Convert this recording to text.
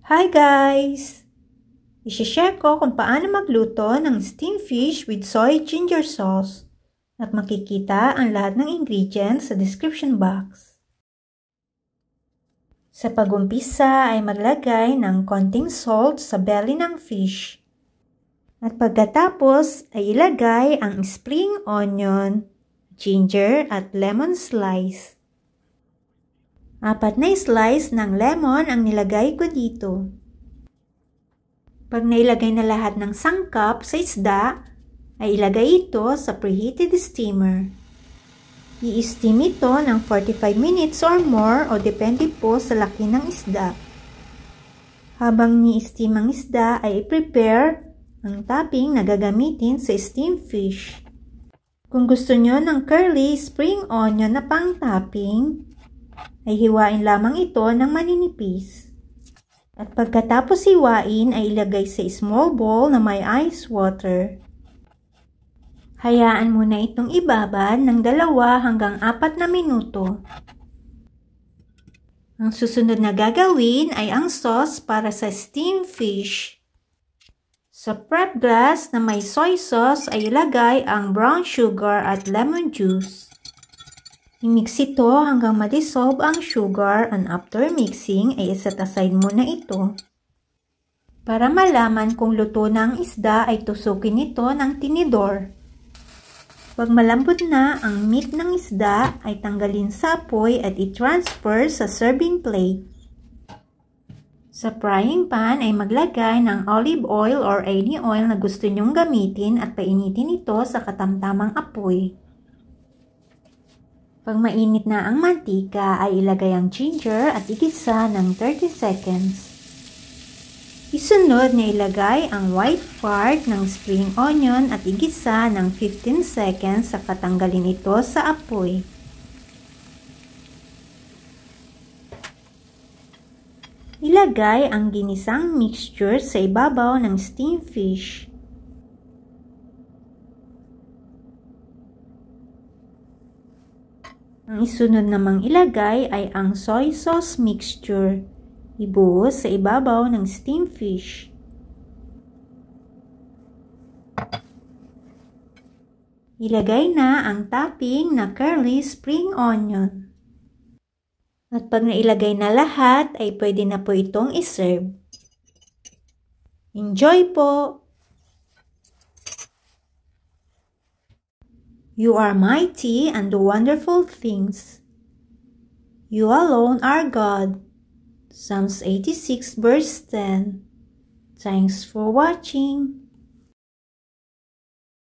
Hi guys! I-share ko kung paano magluto ng steamed fish with soy ginger sauce at makikita ang lahat ng ingredients sa description box. Sa pag-umpisa ay maglagay ng konting salt sa belly ng fish at pagkatapos ay ilagay ang spring onion, ginger at lemon slice. 4 na slice ng lemon ang nilagay ko dito. Pag nailagay na lahat ng sangkap sa isda, ay ilagay ito sa preheated steamer. I-steam ito ng 45 minutes or more o depende po sa laki ng isda. Habang ni-steam ang isda ay i-prepare ang topping na gagamitin sa steamed fish. Kung gusto nyo ng curly spring onion na pang-topping, ay hiwain lamang ito ng maninipis. At pagkatapos hiwain ay ilagay sa small bowl na may ice water. Hayaan muna itong ibabad ng 2 hanggang 4 na minuto. Ang susunod na gagawin ay ang sauce para sa steamed fish. Sa prep glass na may soy sauce ay ilagay ang brown sugar at lemon juice. I-mix ito hanggang ma-dissolve ang sugar and after mixing ay iset aside muna ito. Para malaman kung luto na ang isda ay tusukin ito ng tinidor. Pag malambot na ang meat ng isda ay tanggalin sa apoy at i-transfer sa serving plate. Sa frying pan ay maglagay ng olive oil or any oil na gusto nyong gamitin at painitin ito sa katamtamang apoy. Pag mainit na ang mantika ay ilagay ang ginger at igisa ng 30 seconds. Isunod na ilagay ang white part ng spring onion at igisa ng 15 seconds sa katanggalin ito sa apoy. Ilagay ang ginisang mixture sa ibabaw ng steamed fish. Ang isunod namang ilagay ay ang soy sauce mixture. Ibuhos sa ibabaw ng steamed fish. Ilagay na ang topping na curly spring onion. At pag nailagay na lahat ay pwede na po itong iserve. Enjoy po! You are mighty and do wonderful things. You alone are God. Psalms 86 verse 10. Thanks for watching.